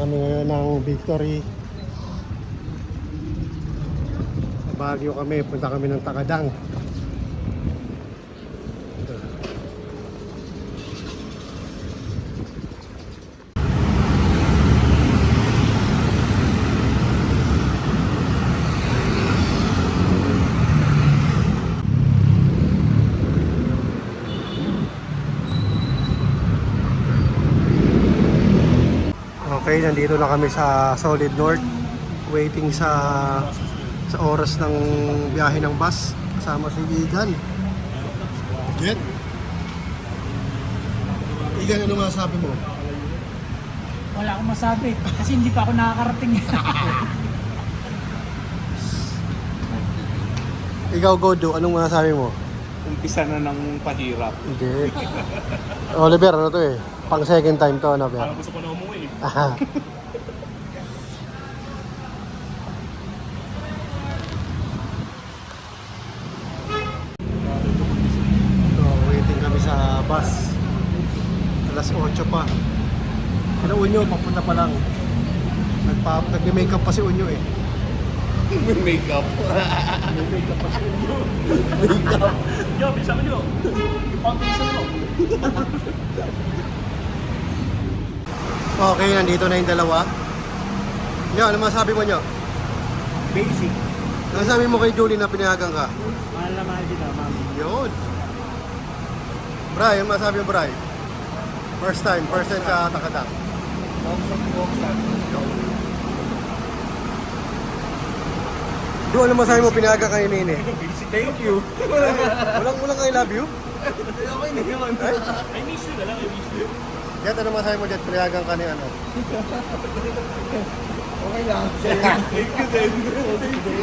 kami ngayon ng Victory. Sa Baguio kami, punta kami ng Takadang. Okay, nandito na kami sa Solid North, waiting sa oras ng biyahe ng bus. Kasama si Igan. Jet? Igan, ano masasabi mo? Wala akong masabi kasi hindi pa ako nakakarating. Ikaw, Godo, anong masasabi mo? Umpisa na ng pahirap. Hindi. Oliver, ano to eh? Pang second time to, ano, Ber? Parang gusto ko na umuwi. Aha. So, waiting kami sa bus. Alas 8 pa. Sila Unyo, papunta pa lang. Nag-makeup pa si Unyo eh. May makeup. May makeup pa si Unyo. Makeup. Yo, bisa mo nyo. Foundation mo. Okay, nandito na yung dalawa. Nyo, ano masabi mo nyo? Basic. Ano sabi mo kay Julie na pinahagang ka? Mahal na mahal kita, mami. Yun. Bray, ano masabi mo, Bray? First time sa Takadang. Do, ano masabi mo pinahagang ka ni Nene? Thank you. Walang I love you? Okay na yun. I miss you na lang, I miss you. Jet, ano masabi mo, Jet? Pinahagang ka ni ano? Okay lang. Thank you din.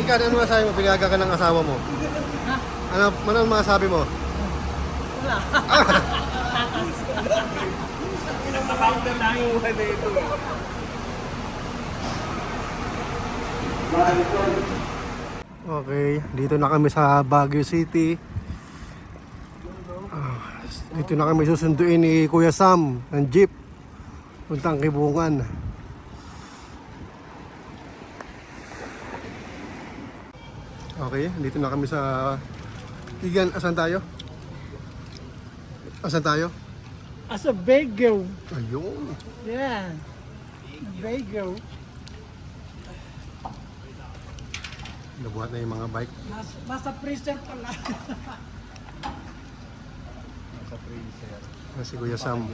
Ikaw, ano masabi mo? Pinahagang ka ng asawa mo? Ano masabi mo? Wala. Pinagtatawag na yung ulan na ito. Okay, dito na kami sa Baguio City. Dito na kami susunduin ni Kuya Sam ng jeep. Puntang Kibungan. Okay, dito na kami sa Igan. Asan tayo? Asan tayo? As a bagel. Ayun. Yeah. Bagel. Nabuhat na yung mga bike. Basta freezer pala. Sa freezer. Si Kuya Sam.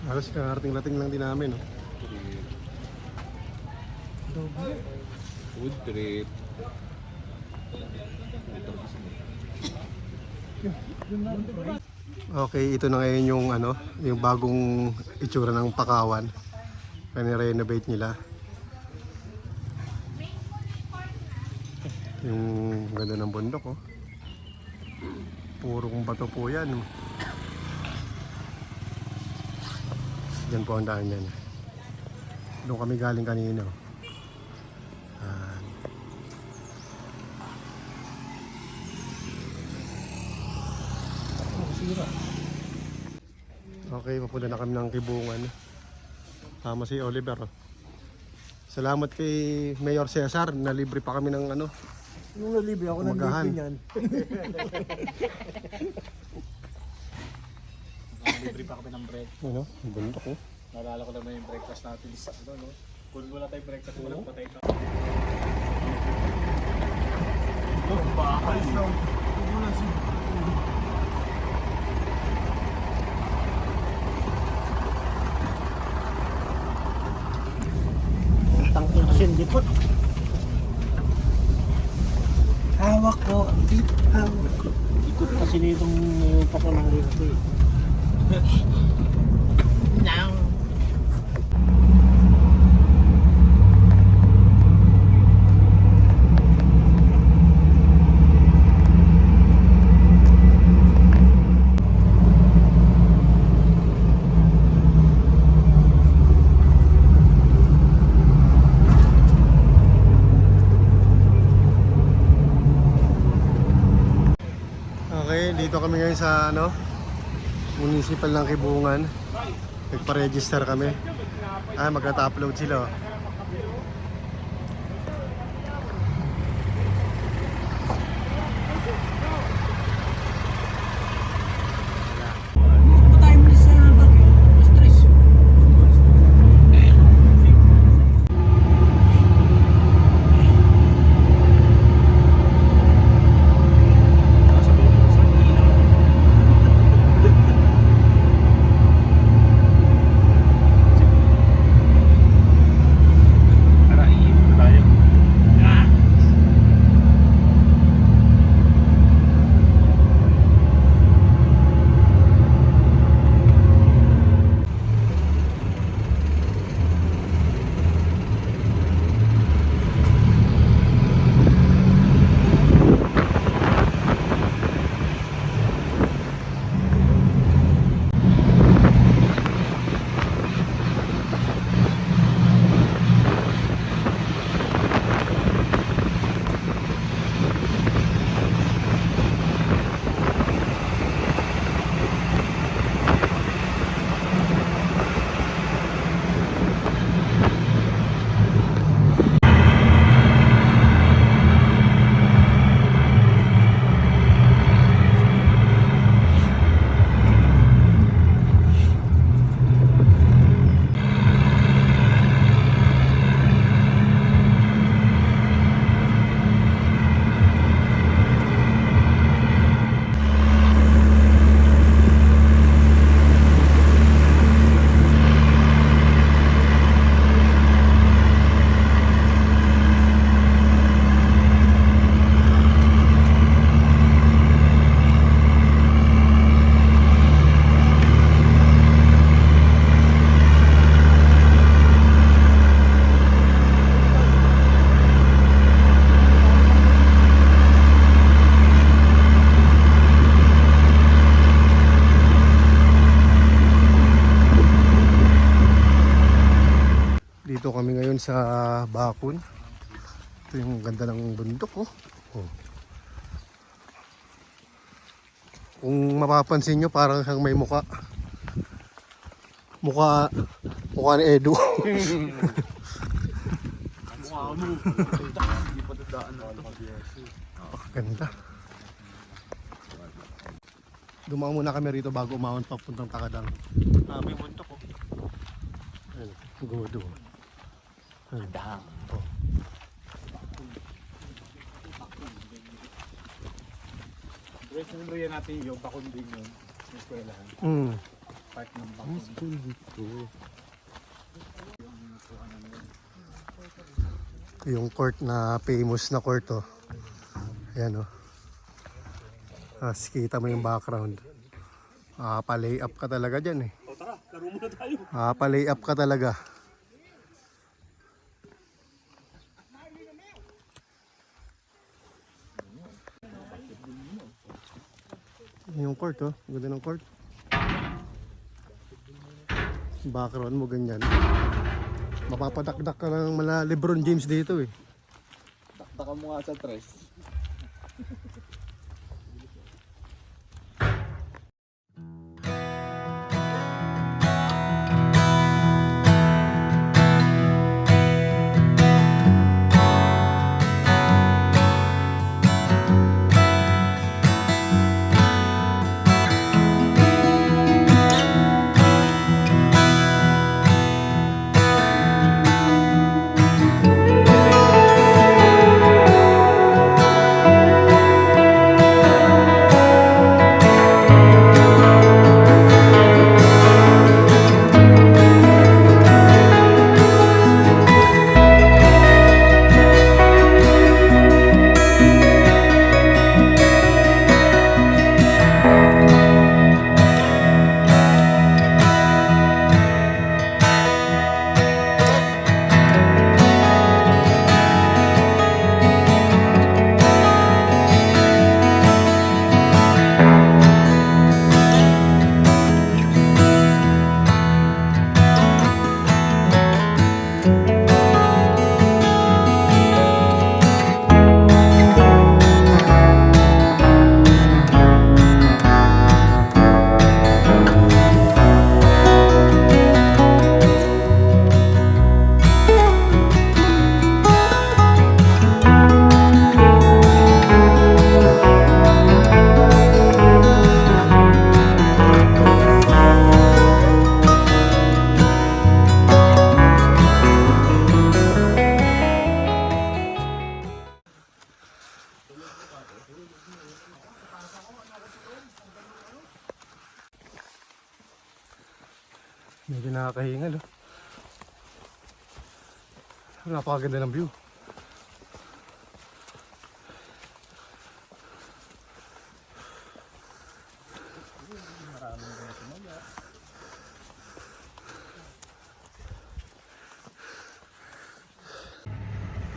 Halos kakarating-lating lang din namin. No? Food trip. Okay, ito na ngayon yung yung bagong itsura ng Pakawan. Renovate nila. Yung ganda ng bundok, oh. Purong bato po yan. Diyan po ang daan yan. Doon kami galing kanina. Okay, papunta na kami ng Kibungan. Tama si Oliver. Oh. Salamat kay Mayor Cesar, nalibre pa kami ng Nung nalibre ako ng Umagahan. libre niyan. Libre pa kami ng break. Ano? Ang bundok, oh. Naalala ko naman yung breakfast natin sa no? Kung wala tayong breakfast, walang patay na. Bakal na. Tang action dipot. Hawak ko. Hawak ko. Ikot kasi nitong pakunang rito eh. Now. Okay, dito kami ngayon sa municipal ng Kibungan. Nagpa-register kami. Magta-upload sila. Oh. Pa tayo muli sa Baguio. Stress. Tara, iipon na tayo. Dito kami ngayon sa Bakun. Ito yung ganda ng bundok, oh. Oh. Kung mapapansin nyo, parang siyang may muka. Mukha ni Edu. Mukha mo. Hindi pa dadaan na ito. Ganda. Dumaan muna kami rito bago umahon papuntang Takadang. May bundok ko. Ayun, godo. Dang. Oh. Guys, sinumbriyan natin yung bakon din yun. Sa eskwelahan. Part ng bakon. School dito. Yung court na famous na court, oh. Ayan, oh. Kita mo yung background. Pa-lay up ka talaga dyan, eh. O tara, laro muna tayo. Pa-lay up ka talaga. Yung court, oh. Ganda ng court. Background mo ganyan. Mapapadakdak ka ng mga LeBron James dito, eh. Dakdakan mo nga sa tres. Nakakahingal, oh. Napakaganda ng view.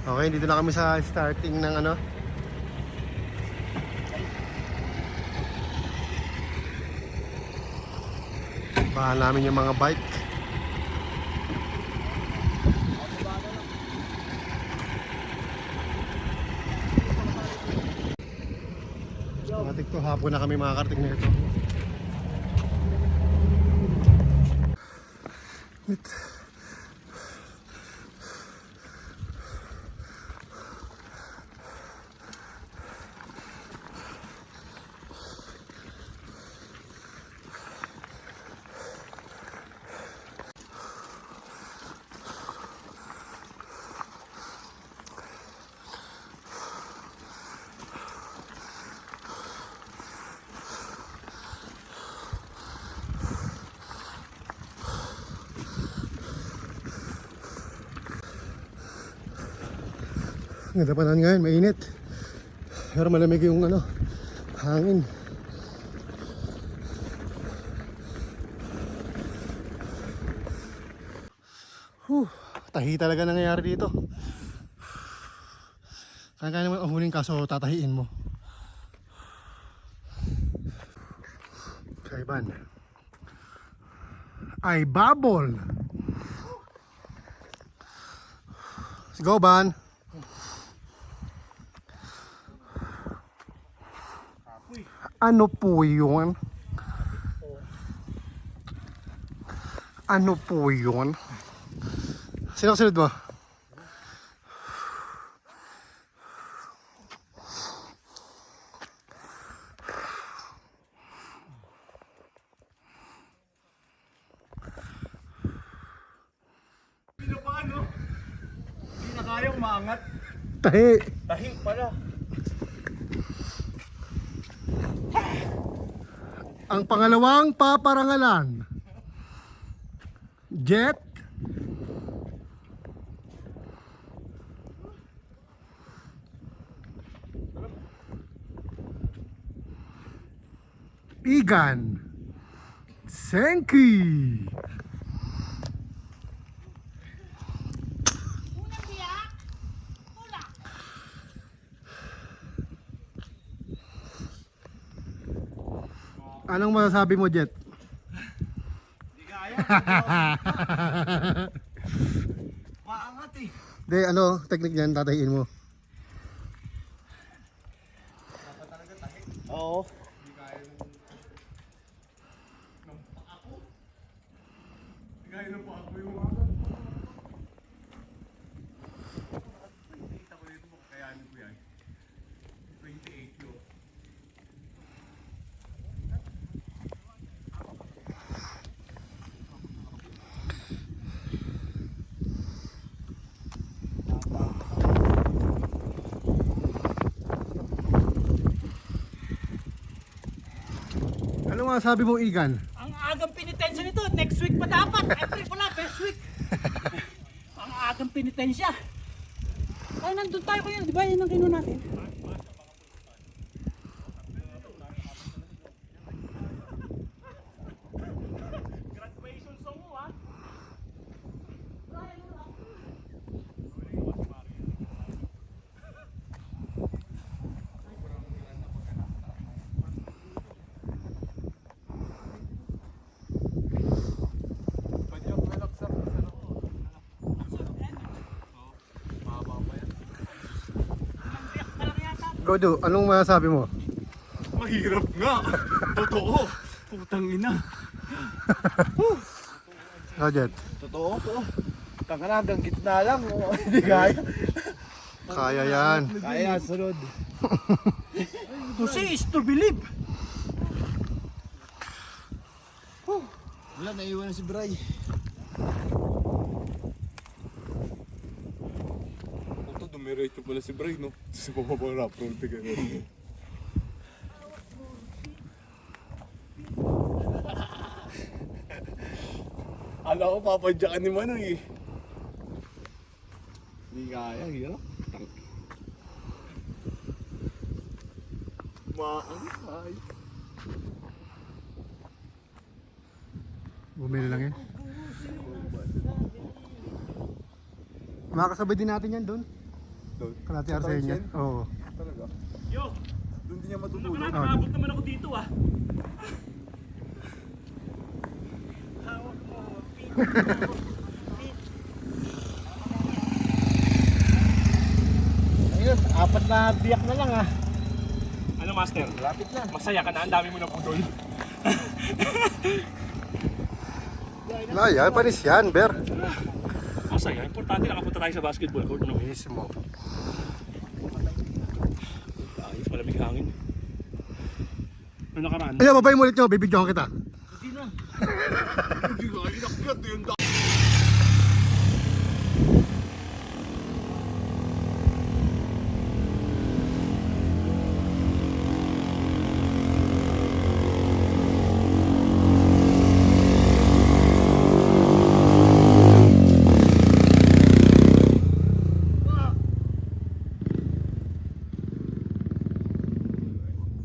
Okay, dito na kami sa starting ng ano. Bahan namin yung mga bike. Matik to, hapon na kami makakarating na ito. Ganda pa ngayon, mainit. Pero malamig yung ano, hangin. Tahi talaga nangyayari dito. Kaya naman uhuling kaso tatahiin mo. Sa iban ay babol. Let's go, Ban. Ano po yun? Ano po yun? Sino kasunod mo? Hindi na pa ano? Hindi na kayang maangat. Tahi. Tahi pala. Ang pangalawang paparangalan. Jet. Igan. Senki. Anong masasabi mo, Jet? Hindi kaya. Maangat eh. De, ano, technique niyan, tatahiin mo. Oo. Ano masasabi mo, Igan? Ang agang penitensya nito, next week pa dapat. April pala, best week. Ang agang penitensya. Ay, nandun tayo kayo, di ba? Yan ang kinuha natin. Graduation song mo, ha? Godo, anong masasabi mo? Mahirap nga. Totoo. Putang ina. Oh, Jet. Totoo to. Tanga hanggang gitna lang. Hindi kaya. Kaya yan. Kaya sunod. To see is to believe. Wala, naiwan na si Bray. Ito, dumiretso pala si Bray, no? Sa pababang rap roll, tiga na. Kala ko papadyakan ni Manoy eh. Hindi kaya, hirap. Maangay. Bumili lang yan. Makakasabay din natin yan doon. Doon? Kalati Sa Arsenia. Tarzan? Oo. Talaga? Yo, Doon din niya matutulog. nakakabot naman ako dito ah. Hawak mo, Ayun, 4 na biyak na lang ah. Ano master? Lapit na. Masaya ka na, ang dami mo na pudol. Laya, panis yan, Ber. Masaya, importante nakapunta tayo sa basketball court, no? Mismo. Ayos, malamig hangin. Ano nakaraan? Ayun, babay mo ulit nyo, bibigyan kita. Hindi na. Hindi ka inakyat yun.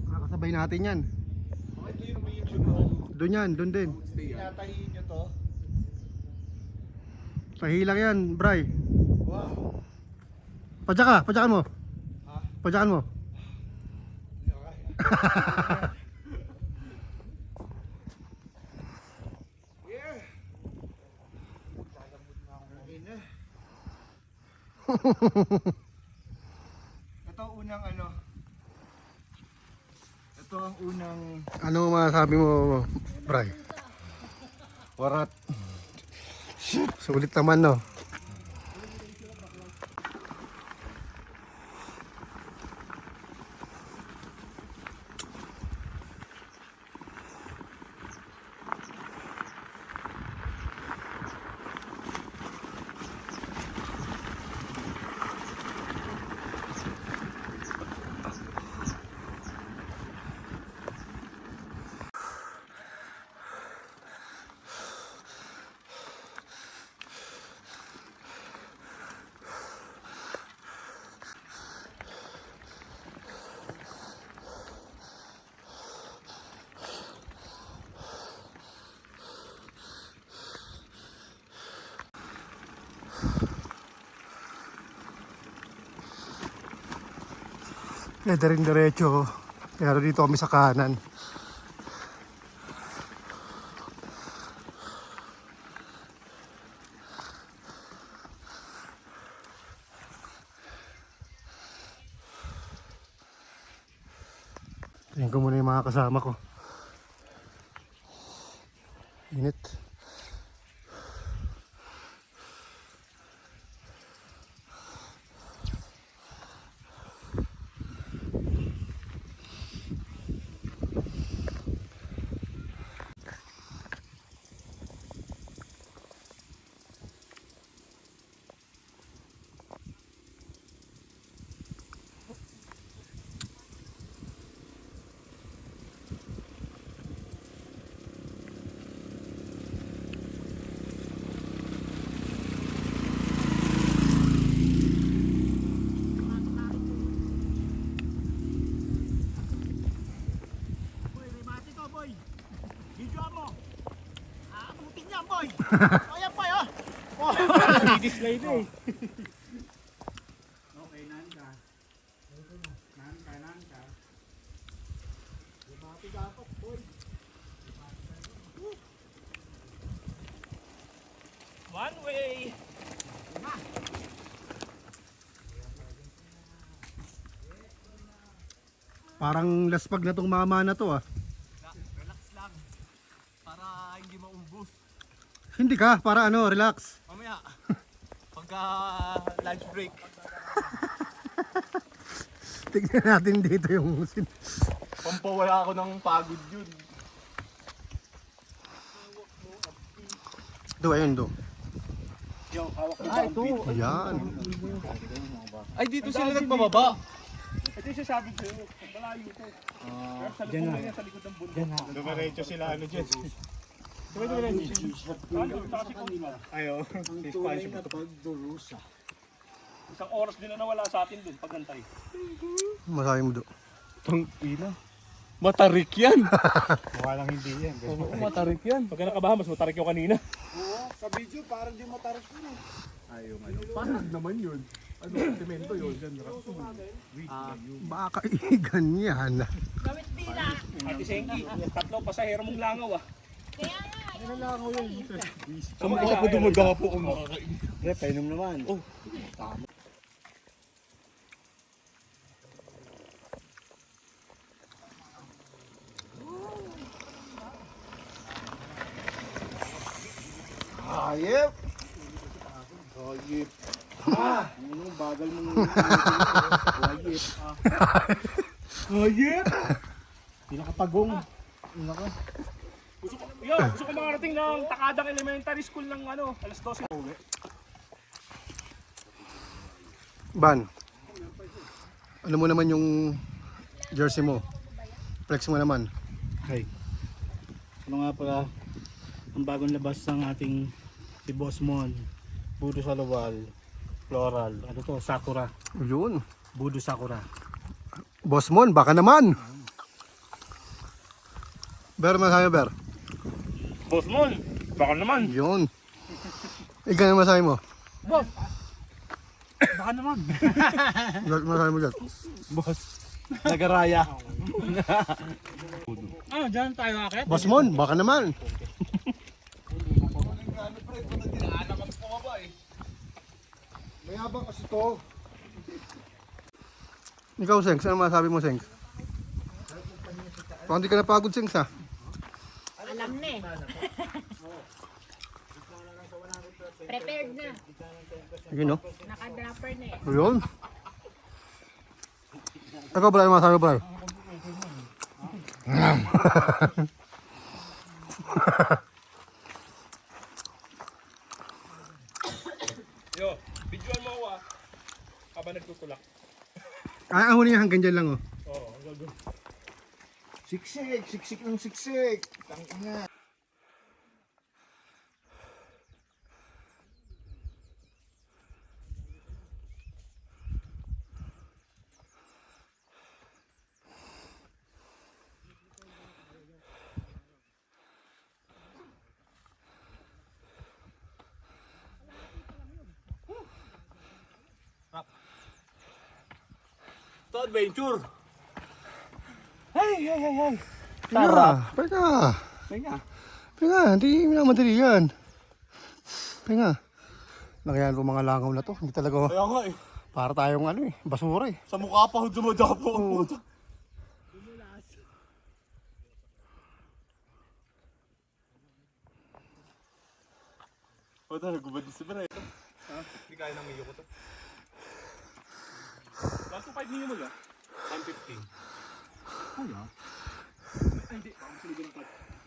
Makakasabay natin yan. Ito yung may YouTube mo. Doon yan, doon din. Tinatahiin nyo to. Tahi lang yan, Bray. Wow. Padyakan mo. Ha? Padyakan mo. Yeah. Ina. Ito ang unang ano. Ito ang unang Ano masasabi mo, Bray? warat. Sulit naman, no? Diretso. Pero dito kami sa kanan. Tingnan ko muna yung mga kasama ko. Init. Boy, may mati to, boy. Video mo. Aabutin niya, boy. Ayan, boy, oh. Dislay na eh. Okay, nanda. Nanda. Lumapit dapat, boy. One way. Parang laspag na tong mama na to ah. Relax lang. Para hindi maumbos. Hindi ka, para ano, relax. Mamaya. Pagka lunch break. Tignan natin dito yung Pampawala ako ng pagod yun. ayun do. Yo, hawak mo Ay, ito. Ayan. Ay, dito sila nagpababa. Ito yung sasabi ko, malayo to. Pero sa lubong na yan, sa likod ng bundok. Dumiretso sila ano dyan. Ayaw. Isang oras din na nawala sa atin dun, pagantay. Masabi mo do. Tang ina. Matarik yan. Mukha lang hindi yan. Oo, matarik yan. Pagka nakabahan, mas matarik yung kanina. Parang naman yun. Ano, semento yun. Baka igan yan. Ate Senki, tatlo pasahero mong langaw ah. Sa mukha ko dumagapo ang makakain. Pre, painom naman. Oh. Hayep! Hayip. Ano, bagal mo nung hayip. Hayip! Pinakapagong. Naka. Gusto ko makarating ng Takadang Elementary School ng ano, alas 12. Ban, alam mo naman yung jersey mo. Flex mo naman. Hey. Ano nga pala ang bagong labas ng ating si Boss Mon, Budo Salawal, Floral, ano to, Sakura, Yun. Budo Sakura. Boss Mon, baka naman. Ber, masabi Ber. Boss Mon, baka naman. Yun. Ikaw na masabi mo. Baka naman. Masabi mo dyan. Boss, nagaraya. Ano, dyan tayo akit? Boss Mon, baka naman. Mayabang kasi to. Ikaw, Sengs, ano masabi mo, Sengs? Parang di ka napagod, Sengs, ha? Alam na eh. Prepared na. Yun, no? Naka-dropper na eh. Yun. Ikaw, Brian, ano masabi mo, Brian? Yo, videoan mo ako ah. Habang nagtutulak. Ay, ang huli niya hanggang dyan lang, oh. Oo, ang gagawin. Siksik ng siksik. Tangina. Ito adventure. Sarap. Peka. Kaya, Peka, hindi minamadali yan. Peka. Nakayan ko mga langaw na to. Hindi talaga, Kaya nga eh. para tayong ano eh, basura eh. Sa mukha pa dumadapo ang puto. Wala, nagubad din si Bray. Hindi kaya nang iyo ko to. 125 minimum ah. 115.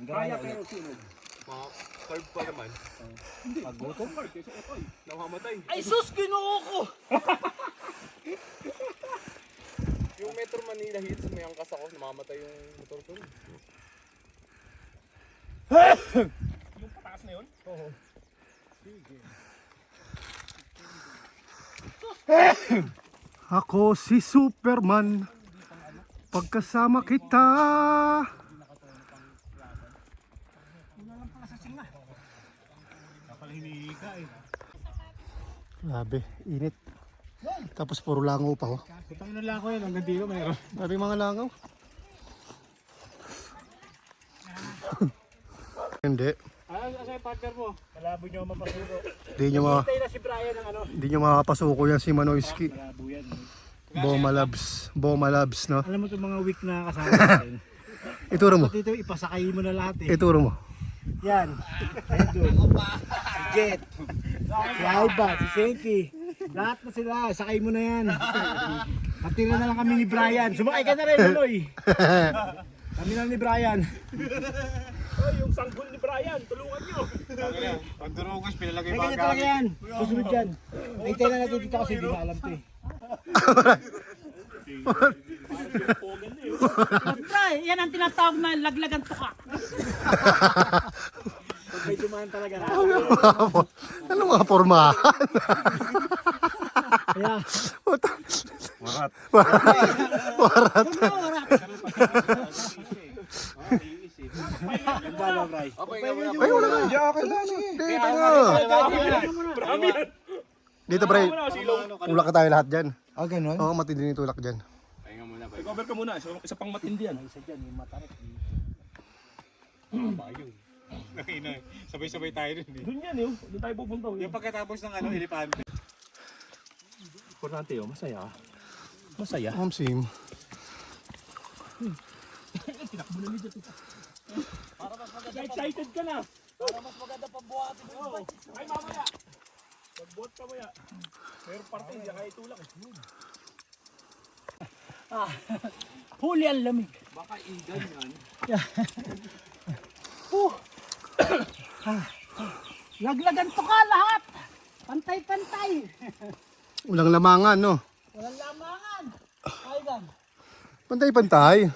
Kaya pero sunog. Mga carb pa naman. Pagbuto? Kaysa otoy. Namamatay. Ay sus, ginoo ko! Yung Metro Manila hits, may angkas ako, namamatay yung motor ko. Yung pataas na yun? Oo. Ako si Superman. Pagkasama kita. kapal hinihiga eh. Grabe, init. Tapos puro langaw pa, oh. Putang ina lang ko yan, hanggang dito mayroon. Grabe mga langaw. Hindi. Ano yung partner mo? Malabo nyo mapasuko. Hindi nyo, Hintay na si Brian ng ano. hindi nyo makapasuko yan si Manoyski. Malabo yan. Boma Labs. Boma Labs, no? Alam mo itong mga week na kasama natin. Ituro mo. Pati ito, ipasakay mo na lahat eh. Ituro mo. Yan. Ayan doon. Si Jet. Si Alba, si Senki. Lahat na sila, sakay mo na yan. Matira na lang kami ni Brian. Sumakay ka na rin, Loy. Kami na ni Brian. Ay, yung sanggol ni Brian, tulungan nyo! Pagdurugos, pinalagay mga ganyan talaga yan. Susunod yan. Naitay na natin dito kasi di na alam to eh. Pre, yan ang tinatawag na laglagan tuka. May dumaan talaga na. Ano mga pormahan? Kaya, Warat. ganda na, Bray. Ay, wala na. Dito na. Dito, pre. Tulak ka tayo lahat dyan. Ah, ganun? Oo, matindi yung tulak dyan. Cover ka muna, isa pang matindi yan. Isa dyan, yung matarik. Sabay-sabay tayo dun. Doon yan yun, doon tayo pupunta. Yung pagkatapos ng elepante. Importante yun, masaya. Masaya. Sim. Excited ka na. Para mas maganda pang buhatin mo. Ay, mamaya. Pagbuhat ka maya. Pero parte, hindi kaya itulak. Huli ang lamig. Baka igan yan. Laglagan to ka lahat. Pantay-pantay. Walang lamangan, no? Walang lamangan. Kaigan. Pantay-pantay.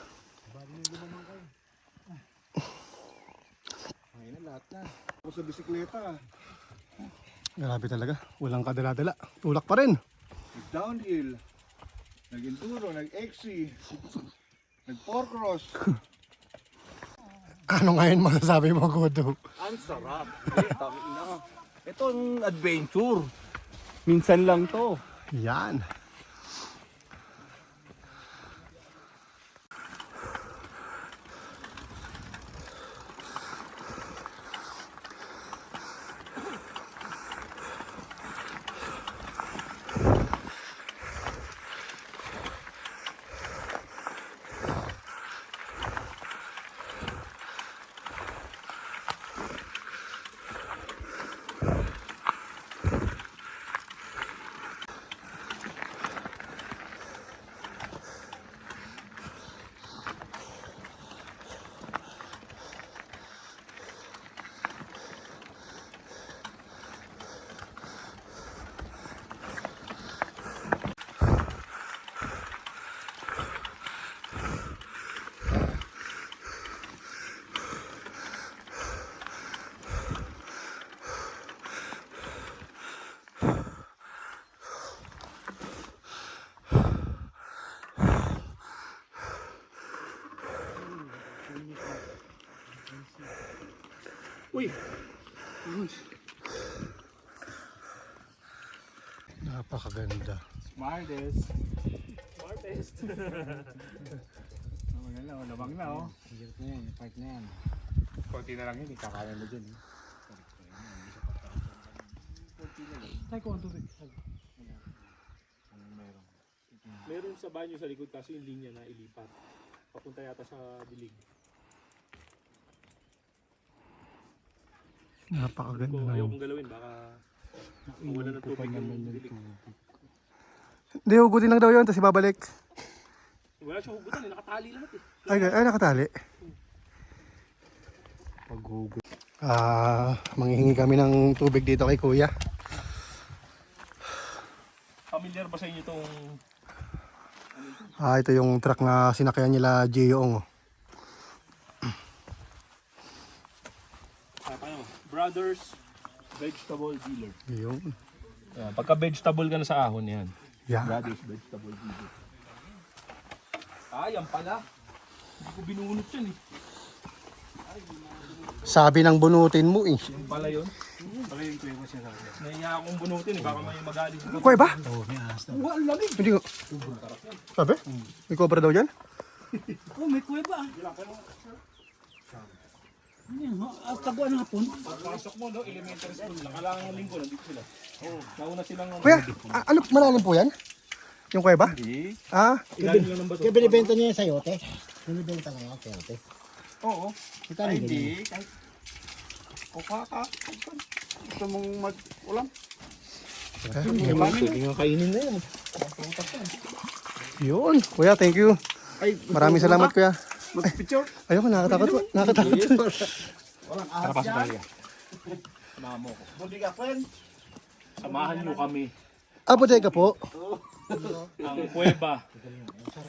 Ako sa bisikleta. Grabe talaga. Walang kadala-dala. Tulak pa rin. Downhill. Nag-enduro, nag-XC. Nag-4 cross. Ano ngayon masasabi mo, Godo? Ang sarap. Ito ang adventure. Minsan lang to. Yan. Uy, Napakaganda. Smartest. artist. Maganda, labang na, oh. Hirap na yan, yung part na yan. Konti na lang yun, kakaya mo dyan. Tayo ko ang tubig. Meron sa banyo sa likod kasi yung linya na ilipat. Papunta yata sa dilig. Napakaganda Kung na ayaw yun. kong galawin, baka mawala ng tubig yung dilig. Hindi, hugutin lang daw yun, tapos ibabalik. Wala siyang hugutan, nakatali lahat eh. Ay, nakatali. Manghihingi kami ng tubig dito kay Kuya. Familiar ba sa inyo itong Ito yung truck na sinakyan nila Gioong. Brothers Vegetable Dealer? Yun. Pagka vegetable ka na sa ahon, yan. Yeah. Brothers Vegetable Dealer. Yan pala. Hindi ko binunot yan eh. Sabi ng bunutin mo eh. Yan pala yun. Nahiya akong bunutin eh. Baka may magaling. Kuya ba? Wow, ang lamig. Hindi ko. Sabi? May cobra daw dyan? Oh, may kuweba. Taguan ng hapon. Pagpasok mo, no? Elementary school lang. Kailangan ng linggo, nandito sila. Nauna silang Kuya, ano, malalim po yan? Yung kuya ba? Hindi. Ilalim lang ng bato. Kaya binibenta niya yung sayote? Binibenta nga yung sayote? Oo. Ito ano Hindi. Kung gusto mong mag-ulam. Pwede nga kainin na yan. Yun. Kuya, thank you. Maraming salamat, kuya. Mag-picture? Ayoko, nakakatakot. Nakakatakot. Tara, pasok tayo. Samahan mo ko. Buti ka, friend. Samahan nyo kami. Bodega po. Ang kuweba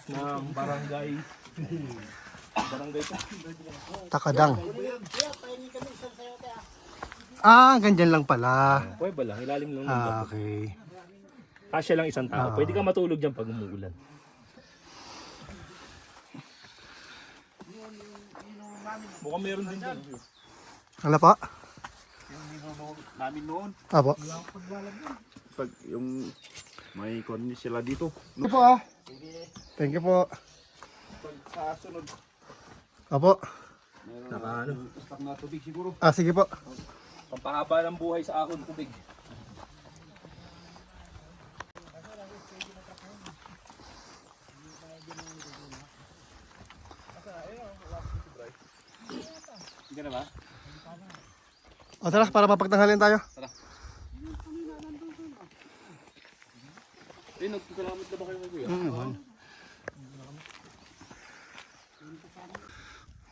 ng barangay. Barangay ito. Takadang. Ah, ganyan lang pala. Kuweba lang, ilalim lang ng Ah, bato. okay. Kasya lang isang tao. Pwede ka matulog dyan pag umuulan. Mukhang meron din dyan. Ano pa? Namin noon. Apo. Pag yung may cornice sila dito. Thank you po ah. Thank you po. Pag sa sunod, Apo. Naka ano, stock na tubig siguro. Ah, sige po. pampahaba ng buhay sa akon tubig. Hindi na ba? O tara, para mapagtanghalin tayo. Nagpasalamat na ba kayo kay Kuya?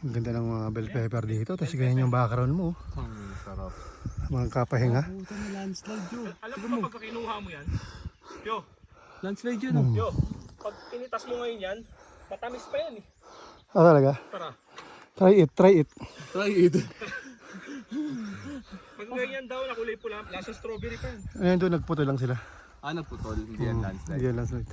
Ang ganda ng mga bell pepper dito. Tapos ganyan yung background mo. Sarap. Mga kapahinga. Alam mo ba pagka kinuha mo yan? Yo, Landslide yun. yo, pag pinitas mo ngayon yan, matamis pa yan eh. Ah, talaga? Tara. Try it, try it. Try it. Pag ganyan daw na kulay pula, lasa strawberry pa yan. Ayan doon, nagputo lang sila. Ah, nagputol. Hindi yan landslide. Hindi yan landslide.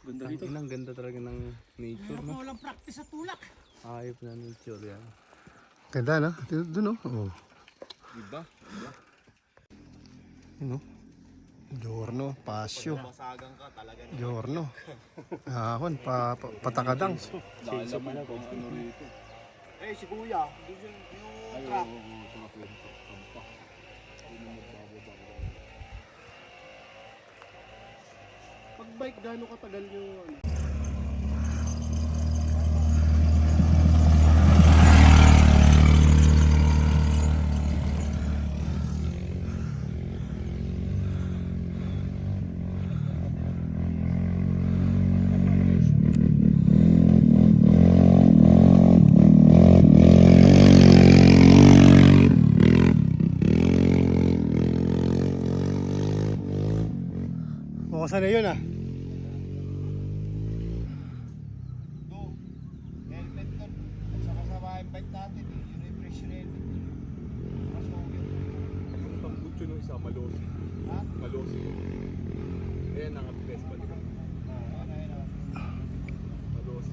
Ganda dito. Ang ganda talaga ng nature, no? Walang practice sa tulak. Ayop na nature yan. Ganda no? Doon oh. Oh. Diba? Yun oh. Giorno, pasyo. Masagang ka talaga. Giorno. Ahon, patakadang. Lala mo kung ano rito. Eh, si Kuya, yung truck. Pag bike, gaano katagal yung ano? Bukasan na yun ah. Helmet doon. At saka sa mga bike natin, yung refresh ready. Yung tambutso nung isa, malosi. Ha? Malosi. Ayan, naka-press pa diba? Malosi.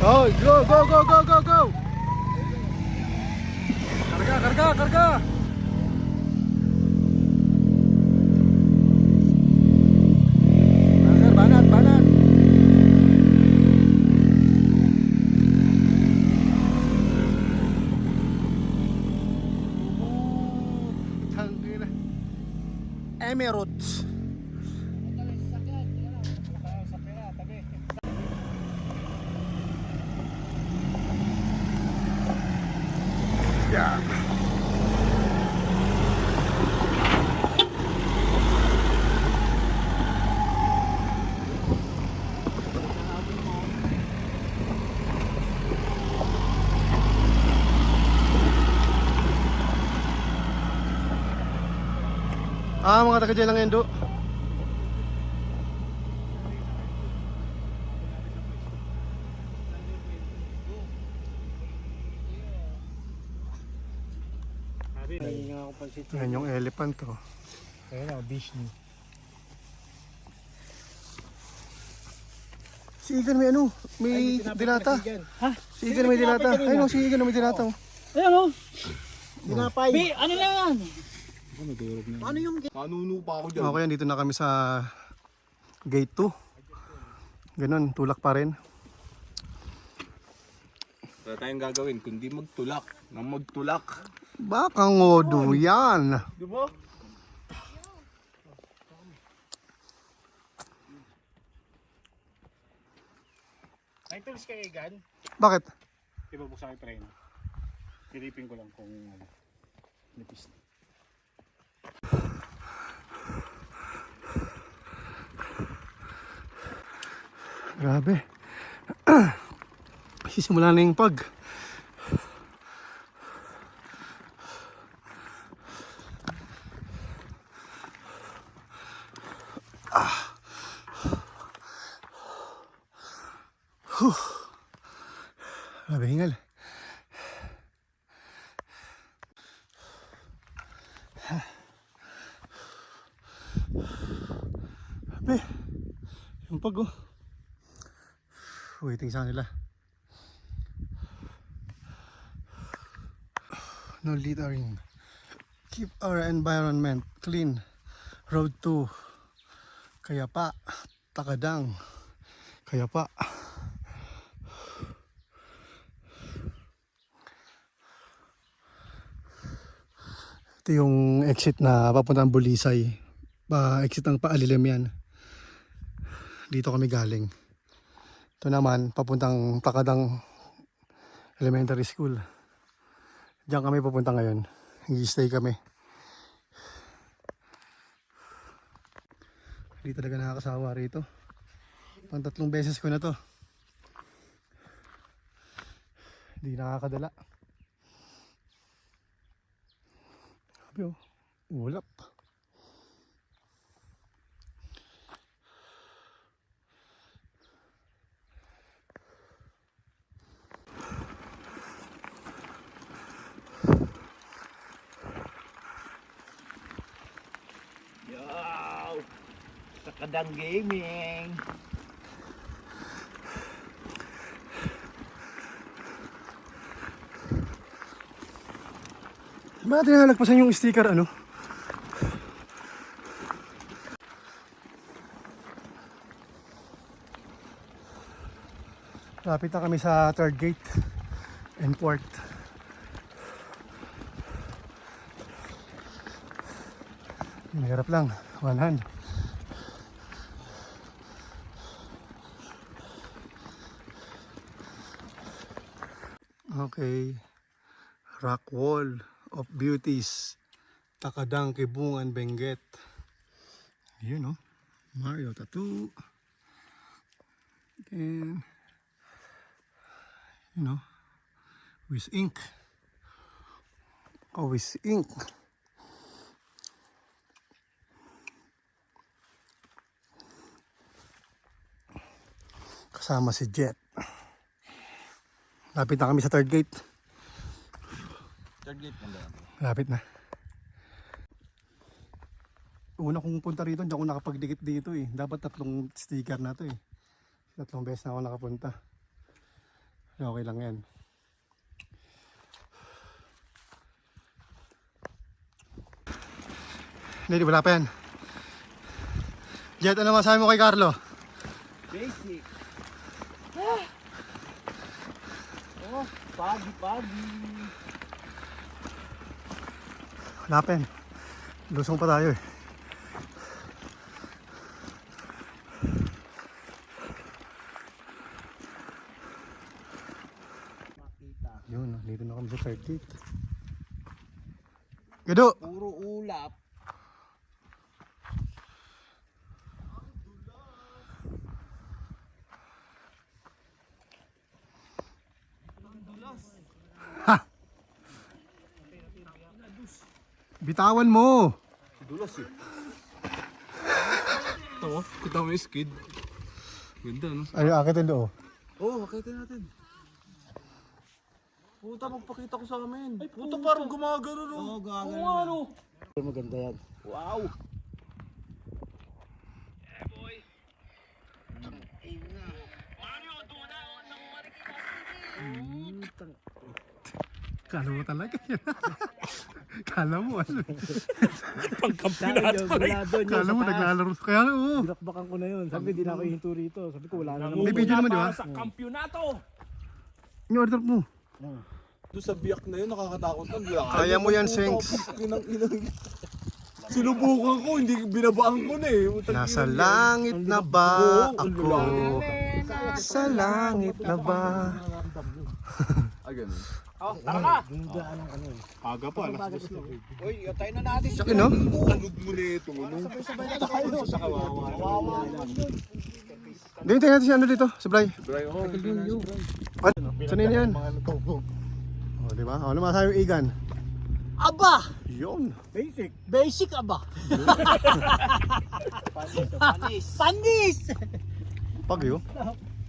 Oh, go, go, go, go, go, go! Karga, karga, karga! Sir, banat, banat! Tangina. Emirates. Yeah. Ah, mga taga dyan lang yan, Do. Yan yung elephant, oh. Ayun o, Vishnu. Si Igan may ano, may dinata. Ha? Si Igan may dinata. Ayun, si Igan may dinata. Ayan o. Dinapay. Ano lang yan? Ano yung Manuno pa ako dyan. Okay, dito na kami sa gate 2. Ganun, tulak pa rin. Wala tayong gagawin, kundi magtulak. Nang magtulak. Baka ngodo yan. Di ba? May tools kayo, Egan? Bakit? Di ba buksan yung preno? Pilipin ko lang kung ano. Nipis na. Grabe. Sisimula na yung pag. Grabe hingal. Grabe. Yung pag oh. Waiting sa nila. No littering. Keep our environment clean. Road to Kayapa, Takadang, Kayapa. Ito yung exit na papuntang Bulisay. Exit ng Paalilim yan. Dito kami galing. Ito naman papuntang Takadang Elementary School. Diyan kami pupunta ngayon. Nag-stay kami. Hindi talaga nakakasawa rito. Pang 3 beses ko na to. Hindi nakakadala. Sabi oh, ulap. Yo! Takadang Gaming! Bakit tinalagpasan yung sticker ano? Lapit na kami sa 3rd gate and 4th. Mahirap lang, one hand. Okay, rock wall of beauties, Takadang, Kibungan, Benguet. Yun, no? Mario tattoo. And, you know, with ink. Oh, with ink. Kasama si Jet. Lapit na kami sa 3rd gate. 3rd gate na ba? Lapit na. Una kong punta rito, hindi ako nakapagdikit dito eh. Dapat 3 sticker na to eh. 3 beses na ako nakapunta. Okay lang yan. Hindi, wala pa yan. Jet, ano masabi mo kay Carlo? Basic! Oh, pagi-pagi! Wala pa yan. Lusong pa tayo eh. Yun, dito na kami sa 3rd gate. Gado! Puro ulap. Bitawan mo! Dulas eh. Ito, kita mo yung skid. Ganda, no? Ay, akitin doon. Oo, makitin natin. Puta, magpakita ko sa amin. Ay, puta, parang gumagano, no? Oo, gagano. Maganda yan. Wow! Kala mo talaga yan. Kala mo ano. Pagkampinato Kala mo naglalaro. Kaya nga oo. Binakbakan ko na yun. Sabi, di na ako hinto rito. Sabi ko, wala na naman. May video naman, di ba? Sa kampyonato! Yung order mo. Doon sa biyak na yun, nakakatakot lang. Kaya mo yan, Sengs. Sinubukan ko, hindi binabaan ko na eh. Nasa langit na ba ako? Sa langit na ba? Ah, ganun. Oh, tara na! Aga pa, alas 2 lang. Uy, tayo na natin. Sakin no? Alog mo na ito, no? Sa kawawa. Ganyan tayo natin si ano dito, si Bly. Bray, oh. Ano? Saan yun yan? O, diba? O, ano masabi yung Igan? Aba! Yun. Basic. Basic aba! Panis. Panis! Pag yun.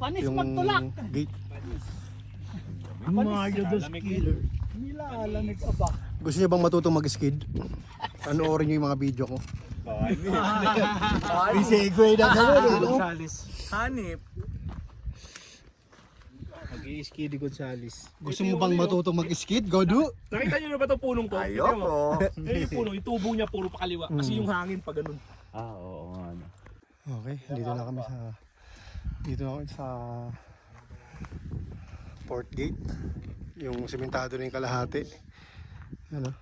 Panis Yung magtulak. gate. Mario the Skiller. Nilalamig ka ba? Gusto niyo bang matutong mag-skid? Panoorin niyo yung mga video ko. May segue na gano'n eh, no? Gonzales. Hanip. Mag-i-skiddy Gonzales. Gusto mo bang matutong mag-skid? Go do! Nakita niyo na ba itong punong to? Ayoko. Eh, yung puno, yung tubo niya puro pakaliwa. Kasi yung hangin pa ganun. Okay, dito na kami sa Port Gate. Yung sementado na yung kalahati. Ano?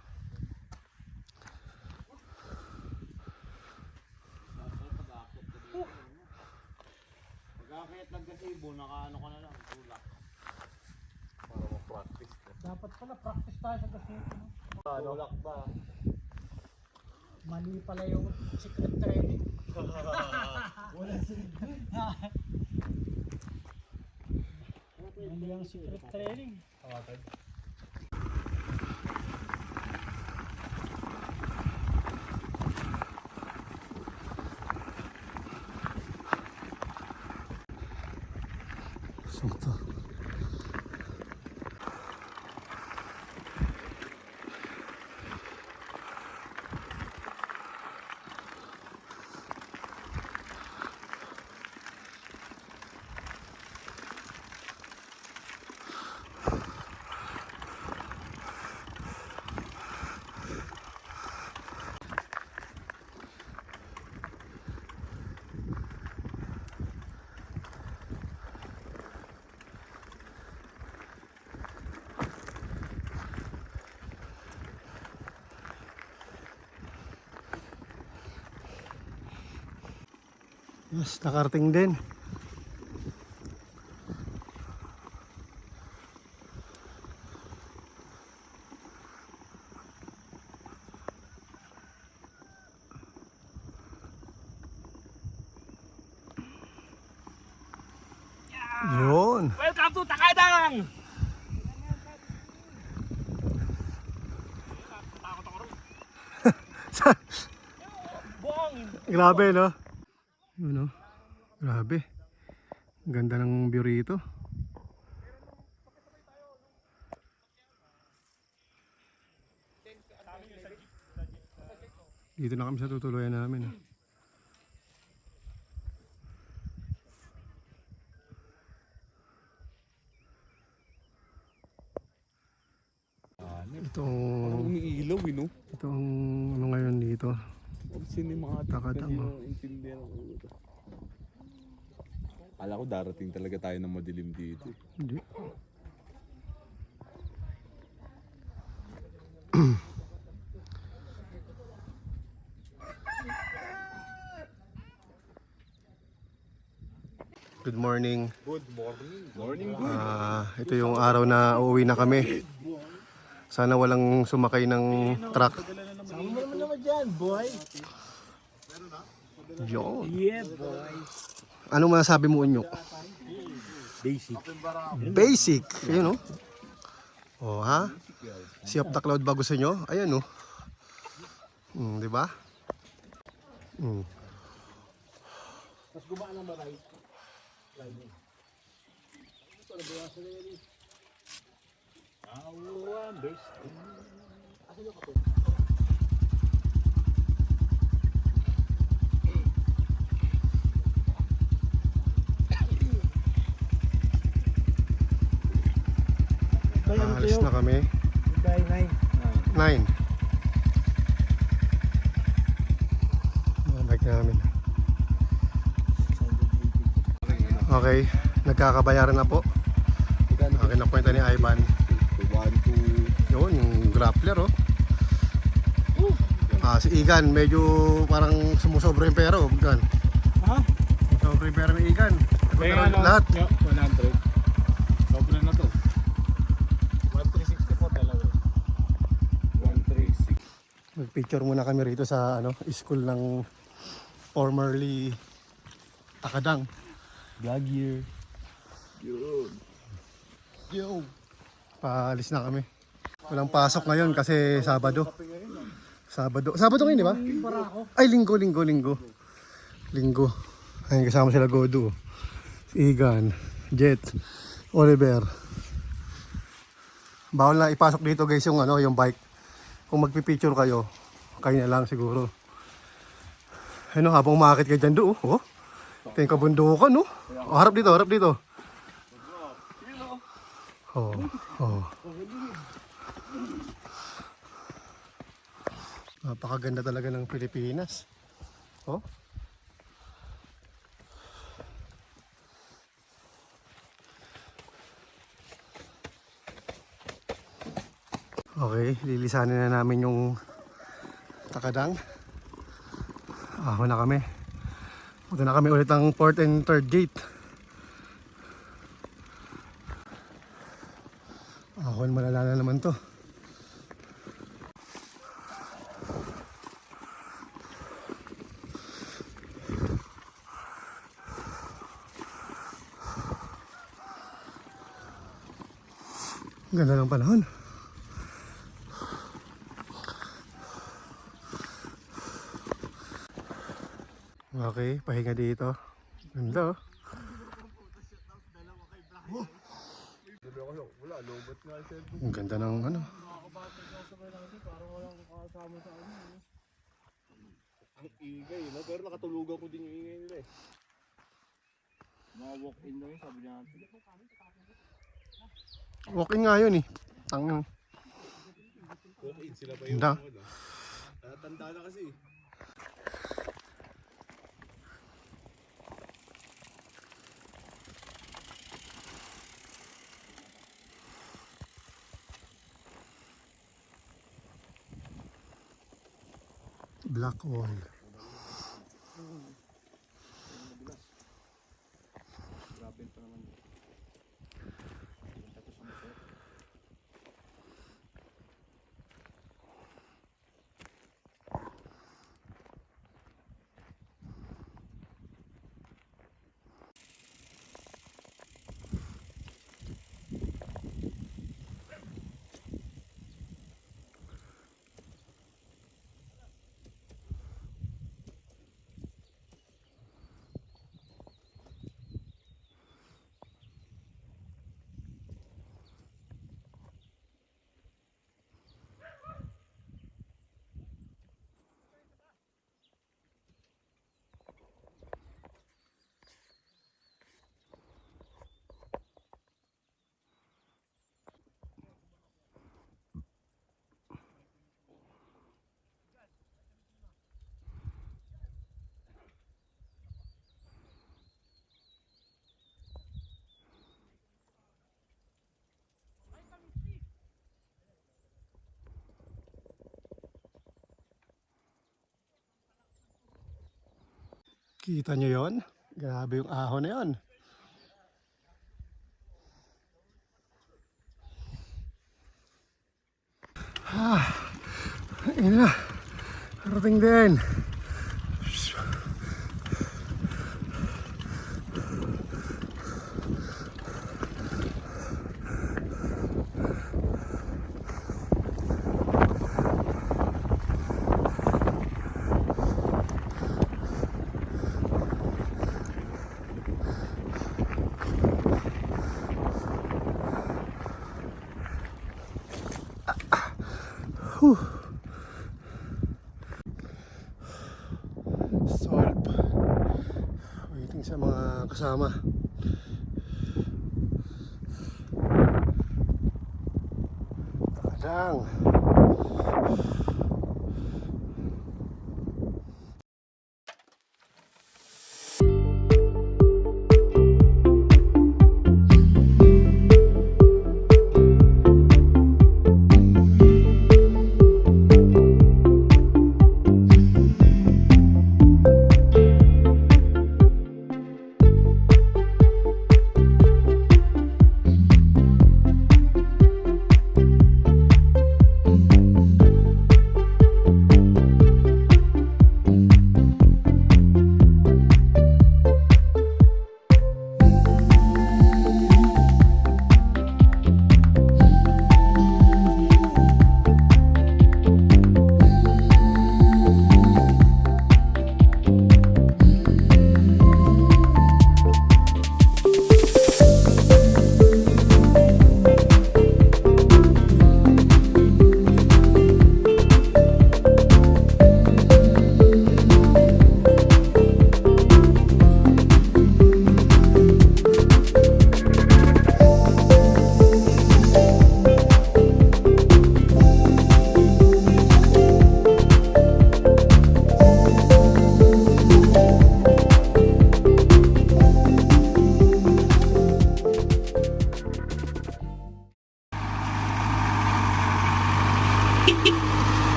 Dapat pala practice tayo sa kasito. Tulak ba? Mali pala yung secret training. Mali ang secret training. Saan to? Yes, nakarating din. Yun. Welcome to Takadang! Buong! Grabe, no? Yun, no? Grabe. Ang ganda ng view rito. Dito na kami sa tutuluyan namin. Itong Umiilaw, no? itong ano ngayon dito. Sino yung mga Takadang, hindi mo intindihan ang ulo. Akala ko darating talaga tayo ng madilim dito. Hindi. Good morning. Good morning. Morning, Ito yung araw na uuwi na kami. Sana walang sumakay ng truck. Sama mo naman dyan, boy. Yun. Yeah, boy. Ano masasabi mo, Unyo? Basic. Basic. Ayun, no? Oh, ha? Sea of the Cloud ba gusto nyo? Ayan, no? Di ba? Mas gumaan ang maray. Alis na kami. Bye, 9. 9. Bike namin. Okay, nagkakabayaran na po. Akin na kwenta ni Ivan. 1, 2. Yun, yung grappler, oh. Si Igan, medyo parang sumusobra yung pera, oh. Igan. Ha? Sobra yung pera ni Igan. Lahat. 100. Sobra na to. 1,360 po dalawa. 1, 3, 6. Magpicture muna kami rito sa school ng formerly Takadang. Vlog year. Yo. Paalis na kami. Walang pasok ngayon kasi Sabado. Sabado ngayon, di ba? Ay, linggo. Linggo. Ayun, kasama sila Godo. Igan, Jet, Oliver. Bawal na ipasok dito guys yung ano, yung bike. Kung magpipicture kayo, kayo na lang siguro. Ano, habang umakit kayo dyan doon, oh. Ito yung kabundukan, no? Oh, harap dito, harap dito. Oh, oh. Napakaganda talaga ng Pilipinas. Oh. Okay, lilisanin na namin yung Takadang. Ahon na kami. Punta na kami ulit ang 4th and 3rd gate. Ahon, malala na naman to. Ganda ng panahon. Okay, pahinga dito. Ganda, oh. Ang ganda ng ano. Ang ingay, no? Pero nakatulugan ko din yung ingay nila eh. Mga walk-in na yun, sabi niya natin. Walking nga yun eh. Tangin. Walk-in sila pa yung Ganda. ano. Tanda na kasi. Black wall. Kita nyo yon? Grabe yung ahon na yon. Ayun na. Parating din. Solve. Waiting sa mga kasama. Takadang.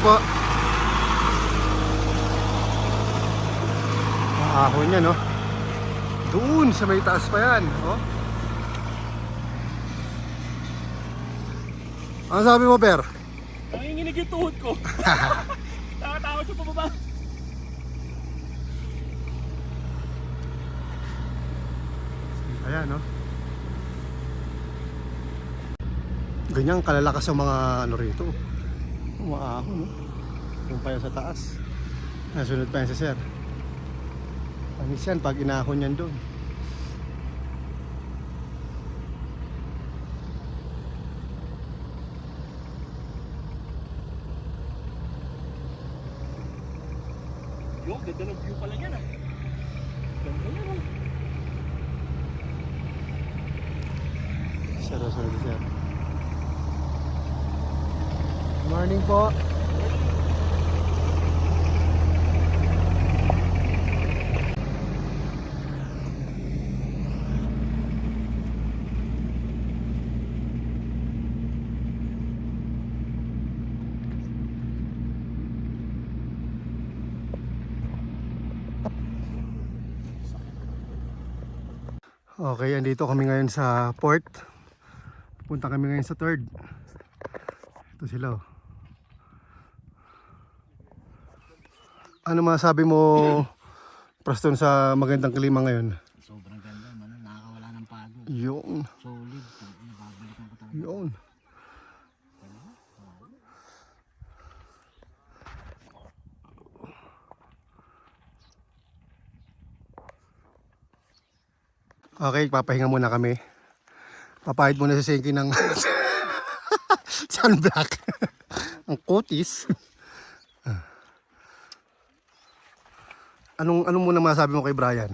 po. Ahon niya, no? Doon sa may taas pa yan, oh. Ano sabi mo, Per? Nanginginig yung tuhod ko. Nakatakot sa pababa. Ayan, no? Ganyan kalalakas ang mga ano rito. Umaahon, no? Yung pa yun sa taas. Nasunod pa yan sa sir. Panis yan pag inahon yan doon. Yung ganda ng view pala yan ah. Ganda yan ah. Sir, sunod sir. Morning po. Okay, andito kami ngayon sa port. Punta kami ngayon sa third. Ito sila. Oh. Ano masabi mo, Preston, sa magandang klima ngayon? Sobrang ganda, man. Nakakawala ng pagod. Yun. Solid. Nababalikan ko talaga. Yun. Okay, papahinga muna kami. Papahid muna si Senki ng sunblock. Ang kutis. Anong muna masabi mo kay Brian?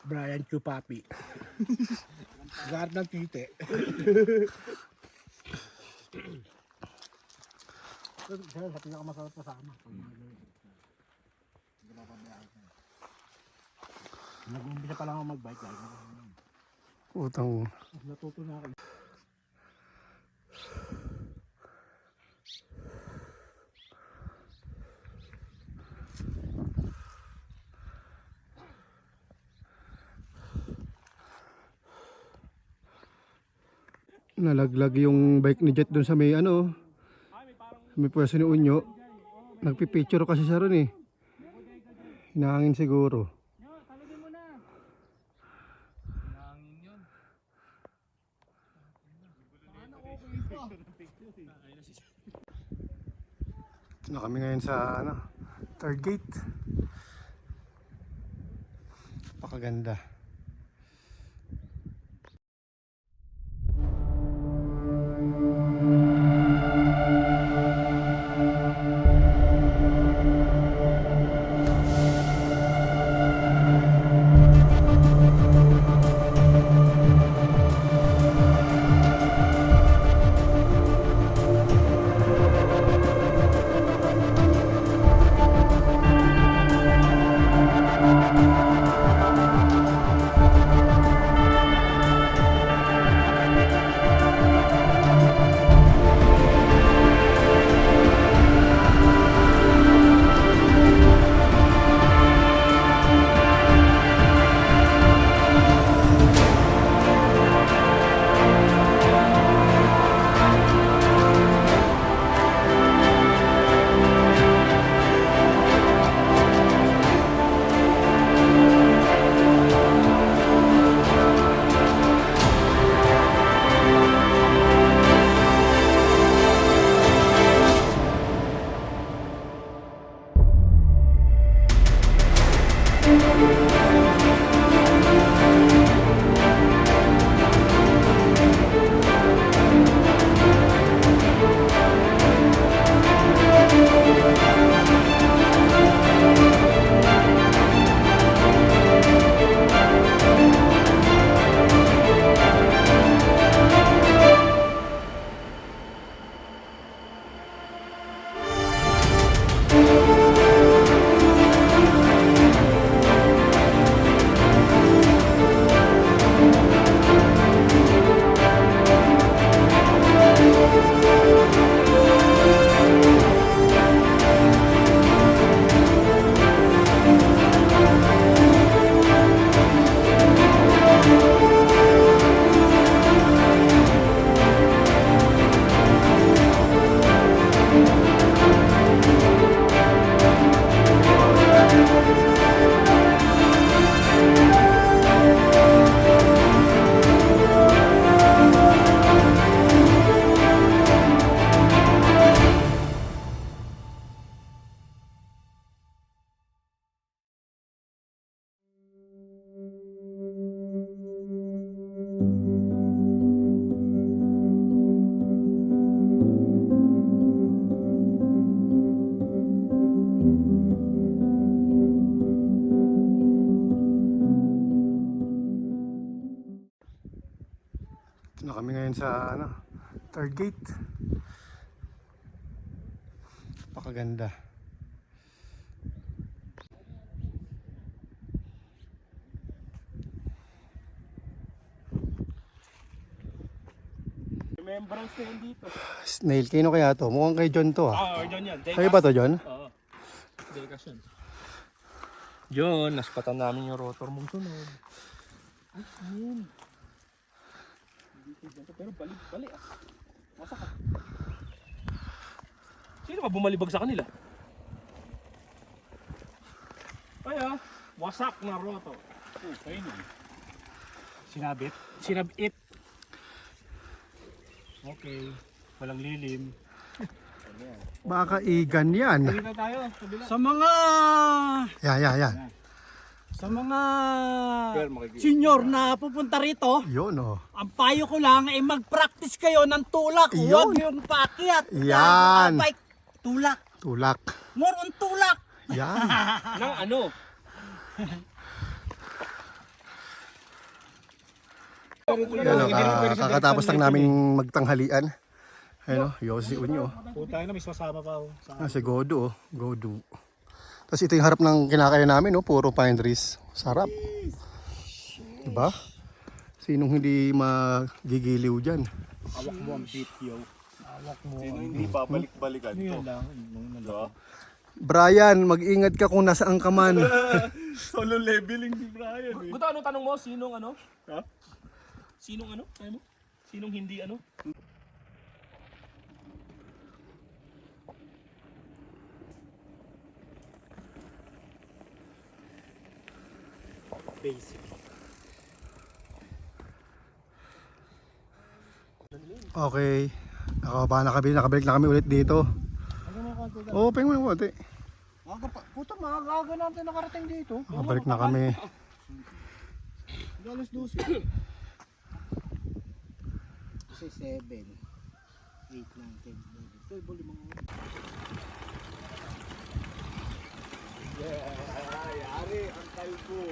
Brian Chupapi. Garap ng tite. Sa pinakamasarap kasama. Nag-umpisa pa lang ako mag-bike. Utang. Natuto na ako. Nalaglag yung bike ni Jet doon sa may ano, may pwesto ni Unyo. Nagpipicture kasi siya ron eh. Hinahangin siguro. Ito na kami ngayon sa ano, third gate. Napakaganda. kami ngayon sa ano, third gate. Napakaganda. Remembrance na yun dito. Snail, kino kaya to? Mukhang kay John to ah. John yan. Kayo ba to, John? Oo. Delikas yun. John, naspatan namin yung rotor mong sunod. Ay, yun. Hindi ko dyan to, pero bali ah. Wasak ah. Sino ba bumalibag sa kanila? Ay ah, wasak na rotor. Oh, kayo nun. Sinabit. Sinabit. Okay, walang lilim. Baka igan yan. Dito tayo. Kabila. Sa mga Yan. senior na pupunta rito, Yun oh. ang payo ko lang ay mag-practice kayo ng tulak. Yun. Huwag yung paakyat. Yan. Bike, tulak. Tulak. More on tulak. Yan. Nang ano? Yan oh, kakatapos lang namin magtanghalian. Ayun oh, Yossi Unyo. Puta na, may sasama pa ako. Si Godo oh. Godo. Tapos ito yung harap ng kinakain namin oh, puro pine trees. Sarap. Diba? Sinong hindi magigiliw dyan? Awak mo ang video. Awak mo. Sino hindi babalik-balikan to? Lang. Brian, mag-ingat ka kung nasaan ka man. Solo leveling ni Brian eh. Gusto ano tanong mo? Sinong ano? Ha? Sinong ano? Kaya mo? Sinong hindi ano? Basic. Okay. Nakabalik na kami ulit dito. Open mo yung konti. Puta, makagaga natin nakarating dito. Nakabalik na kami. Alas 12. Kasi 7, 8, 9, 10, 11, 12, bali mga Yari, ang kalbo.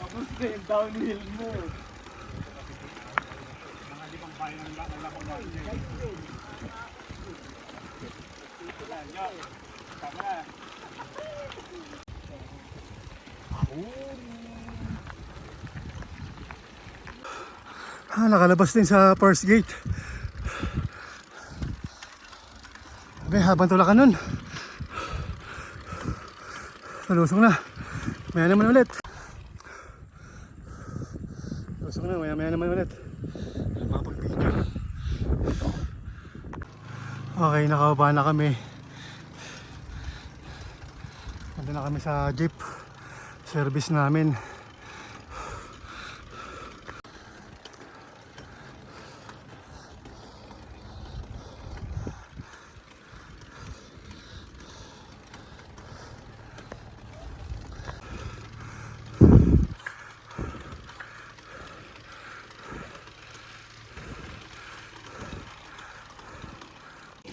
Tapos na yung downhill mo. mga limang bayan ng labang natin. Nakalabas din sa first gate. Okay, habang tulakan nun. Nalusong na. Maya naman ulit. Lusong na, maya naman ulit. Makapag-video. Okay, nakababa na kami. Nandun na kami sa jeep service namin.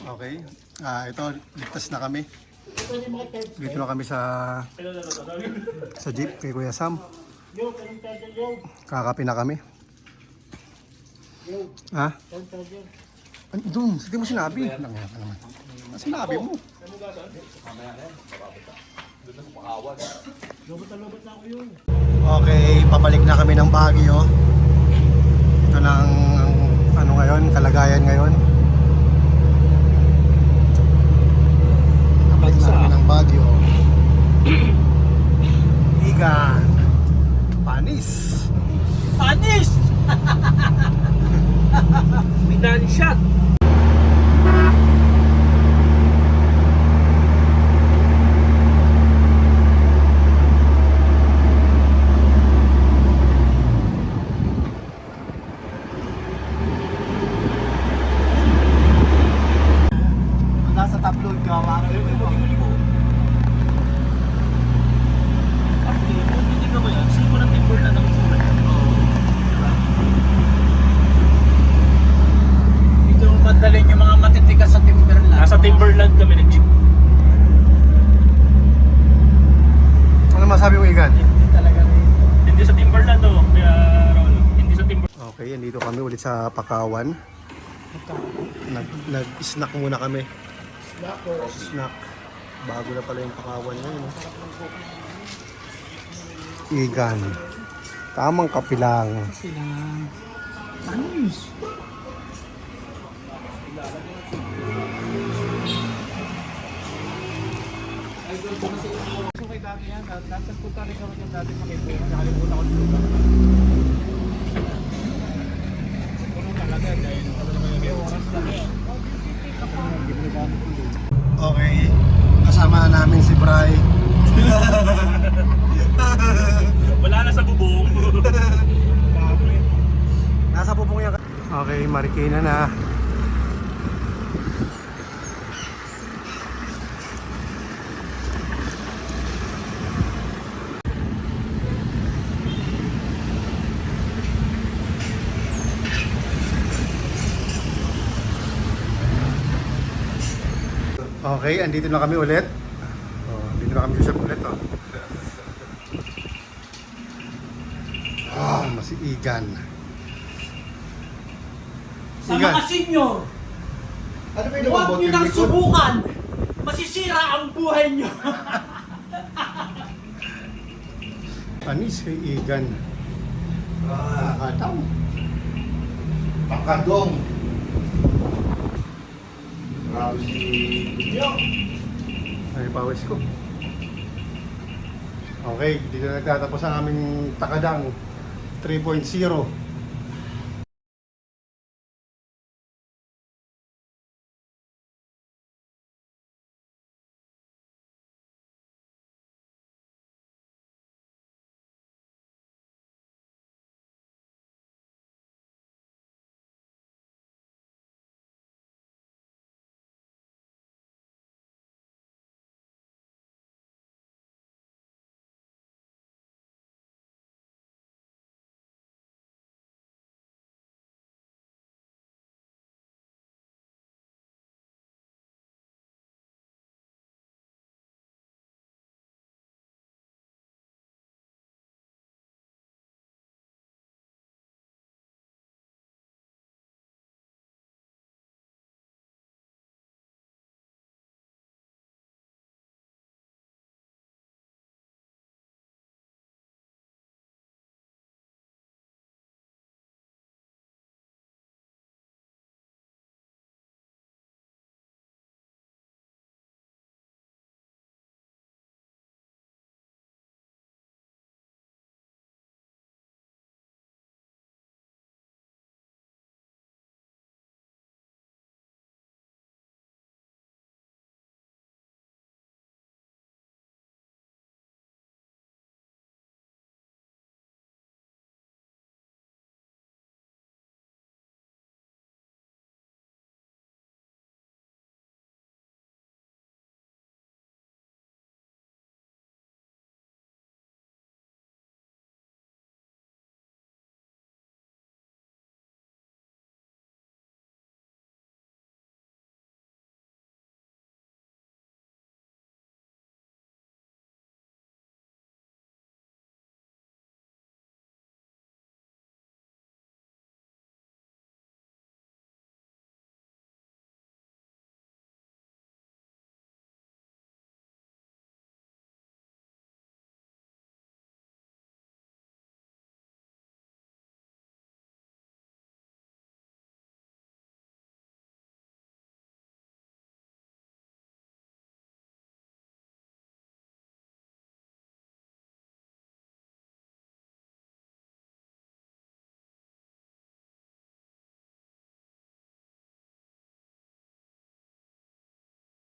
Okay. Ito, ligtas na kami. Dito na kami sa jeep kay Kuya Sam. Kakapi na kami. Ha? Doon, hindi mo sinabi. Sinabi mo. Okay, pabalik na kami ng Baguio. Ito na ang ano ngayon, kalagayan ngayon. Pabalik na kami ng Baguio. Igan. Panis. Panis! Minansya! Nasa tabloid ka, Hindi ka ba yan? Sino ng Timberland ang itsura niya? Dito madalin yung mga matitigas sa Timberland. Nasa Timberland kami nag-jeep. Ano masabi mo, Igan? Hindi talaga rin. Hindi sa Timberland to. Kaya Raul, hindi sa Timberland. Okay, andito kami ulit sa Pakawan. Nag-snack muna kami. Snack. Bago na pala yung Pakawan ngayon. Igan. Tamang kapilang. Silang panis. Kay dati yan, dati punta rin kami yung dati makibuha. Nakalimutan ko yung lugar. Puno talaga dahil may oras lang yan. Okay, kasama na namin si Bray. Wala na sa bubong. Nasa pupong yan. Okay, Marikina na. Okay, andito na kami ulit. Oh, andito na kami sa ulit. Oh. Masiigan. Sa mga senior, Ano ba huwag nyo nang subukan. Masisira ang buhay nyo. Panis kay Igan. Nakakataw. Pakadong. Grabe si Kuya. Ay, pawis ko. Okay, dito na nagtatapos ang aming Takadang 3.0.